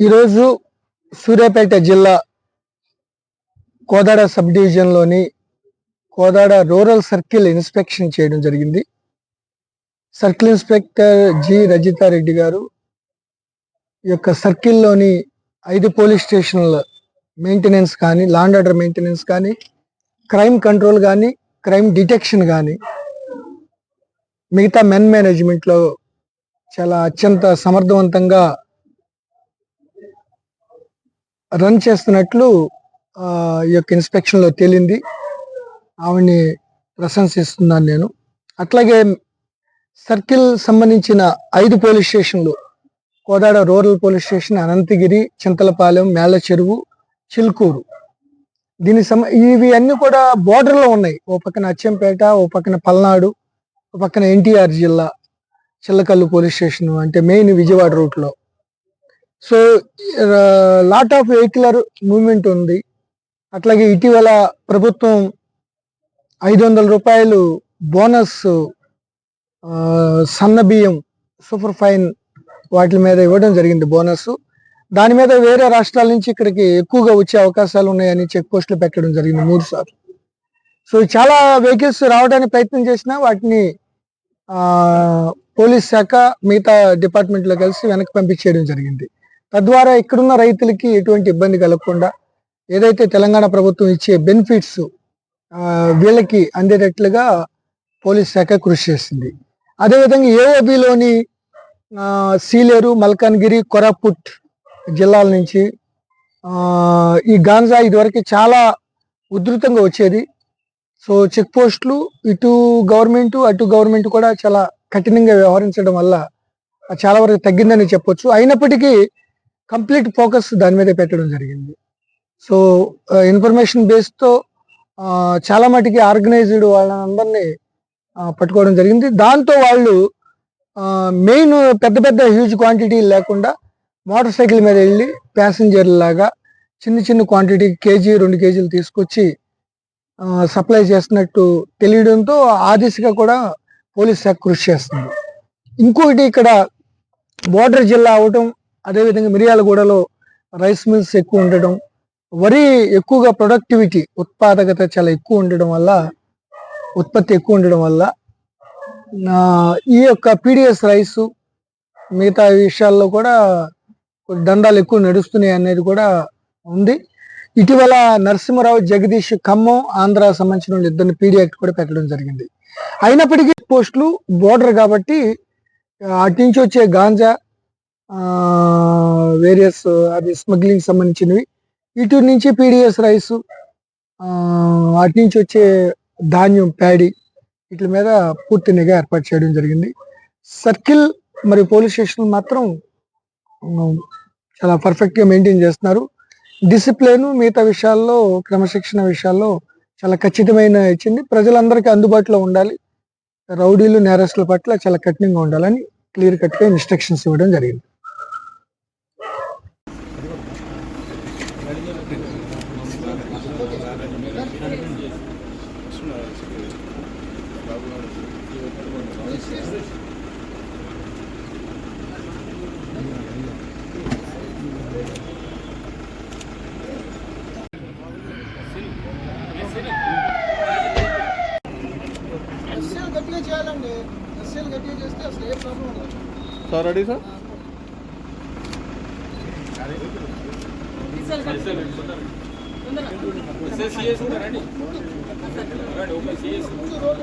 ఈరోజు సూర్యాపేట జిల్లా కోదాడ సబ్ డివిజన్లోని కోదాడ రూరల్ సర్కిల్ ఇన్స్పెక్షన్ చేయడం జరిగింది. సర్కిల్ ఇన్స్పెక్టర్ జి రజితారెడ్డి గారు ఈ యొక్క సర్కిల్లోని 5 పోలీస్ స్టేషన్ల మెయింటెనెన్స్ కానీ, లా అండ్ ఆర్డర్ మెయింటెనెన్స్ కానీ, క్రైమ్ కంట్రోల్ కానీ, క్రైమ్ డిటెక్షన్ కానీ, మిగతా మెన్ మేనేజ్మెంట్లో చాలా అత్యంత సమర్థవంతంగా రన్ చేస్తున్నట్లు ఈ యొక్క ఇన్స్పెక్షన్లో తేలింది. ఆవిడ్ని ప్రశంసిస్తున్నాను నేను. అట్లాగే సర్కిల్ సంబంధించిన 5 పోలీస్ స్టేషన్లు, Kodad rural police station, Anantagiri, Chintalapalem, Mellacheruvu, Chilukuru, ఇవి అన్ని కూడా బోర్డర్లో ఉన్నాయి. ఓ పక్కన అచ్చంపేట, ఓ పక్కన పల్నాడు, ఓ పక్కన ఎన్టీఆర్ జిల్లా చిల్లకల్లు పోలీస్ స్టేషన్, అంటే మెయిన్ విజయవాడ రూట్లో. So lot of vehicular movement ఉంది. అట్లాగే ఇటీవల ప్రభుత్వం 500 రూపాయలు బోనస్ సన్న బియ్యం, సూపర్ ఫైన్ వాటి మీద ఇవ్వడం జరిగింది బోనస్. దాని మీద వేరే రాష్ట్రాల నుంచి ఇక్కడికి ఎక్కువగా వచ్చే అవకాశాలు ఉన్నాయని చెక్ పోస్టులు పెట్టడం జరిగింది 3 సార్లు. సో చాలా వెహికల్స్ రావడానికి ప్రయత్నం చేసినా వాటిని పోలీస్ శాఖ మిగతా డిపార్ట్మెంట్లో కలిసి వెనక్కి పంపించేయడం జరిగింది. తద్వారా ఇక్కడున్న రైతులకి ఎటువంటి ఇబ్బంది కలగకుండా ఏదైతే తెలంగాణ ప్రభుత్వం ఇచ్చే బెనిఫిట్స్ వీళ్ళకి అందేటట్లుగా పోలీస్ శాఖ కృషి చేసింది. అదేవిధంగా ఏఓబిలోని సీలేరు, మల్కాన్గిరి, కోరాపుట్ జిల్లాల నుంచి ఈ గాంజా ఇదివరకు చాలా ఉధృతంగా వచ్చేది. సో చెక్ పోస్టులు ఇటు గవర్నమెంట్ అటు గవర్నమెంట్ కూడా చాలా కఠినంగా వ్యవహరించడం వల్ల చాలా వరకు తగ్గిందని చెప్పొచ్చు. అయినప్పటికీ కంప్లీట్ ఫోకస్ దాని మీద పెట్టడం జరిగింది. సో ఇన్ఫర్మేషన్ బేస్తో చాలా మటుకి ఆర్గనైజ్డ్ వాళ్ళందరినీ పట్టుకోవడం జరిగింది. దాంతో వాళ్ళు మెయిన్ పెద్ద పెద్ద హ్యూజ్ క్వాంటిటీ లేకుండా మోటార్ సైకిల్ మీద వెళ్ళి ప్యాసింజర్ లాగా చిన్న చిన్న క్వాంటిటీ కేజీ 2 కేజీలు తీసుకొచ్చి సప్లై చేస్తున్నట్టు తెలియడంతో ఆ దిశగా కూడా పోలీస్ శాఖ కృషి చేస్తుంది. ఇంకొకటి, ఇక్కడ బోర్డర్ జిల్లా అవటం, అదేవిధంగా మిర్యాలగూడలో రైస్ మిల్స్ ఎక్కువ ఉండడం, వరి ఎక్కువగా ప్రొడక్టివిటీ, ఉత్పాదకత చాలా ఎక్కువ ఉండడం వల్ల, ఉత్పత్తి ఎక్కువ ఉండడం వల్ల ఈ యొక్క పీడిఎస్ రైసు మిగతా విషయాల్లో కూడా దందాలు ఎక్కువ నడుస్తున్నాయి అనేది కూడా ఉంది. ఇటీవల నరసింహరావు, జగదీష్ ఖమ్మం, ఆంధ్ర సంబంధించిన వాళ్ళు 2 పీడీ యాక్ట్ కూడా పెట్టడం జరిగింది. అయినప్పటికీ పోస్టులు బోర్డర్ కాబట్టి అటు నుంచి వచ్చే గాంజా, వేరియస్ అది స్మగ్లింగ్ సంబంధించినవి, ఇటు నుంచి పీడిఎస్ రైసు, అటు నుంచి వచ్చే ధాన్యం, ప్యాడీ, వీటి మీద పూర్తి నిఘా ఏర్పాటు చేయడం జరిగింది. సర్కిల్ మరియు పోలీస్ స్టేషన్ మాత్రం చాలా పర్ఫెక్ట్గా మెయింటైన్ చేస్తున్నారు. డిసిప్లిన్ మిగతా విషయాల్లో, క్రమశిక్షణ విషయాల్లో చాలా ఖచ్చితమైన ఇచ్చింది. ప్రజలందరికీ అందుబాటులో ఉండాలి, రౌడీలు, నేరస్తుల పట్ల చాలా కఠినంగా ఉండాలని క్లియర్ కట్గా ఇన్స్ట్రక్షన్స్ ఇవ్వడం జరిగింది. చేయాలండి. ఎస్ఎల్ గట్టిగా చేస్తే అసలు ఏ ప్రాబ్లం ఉండదు. Sir ready sir? రోడ్డు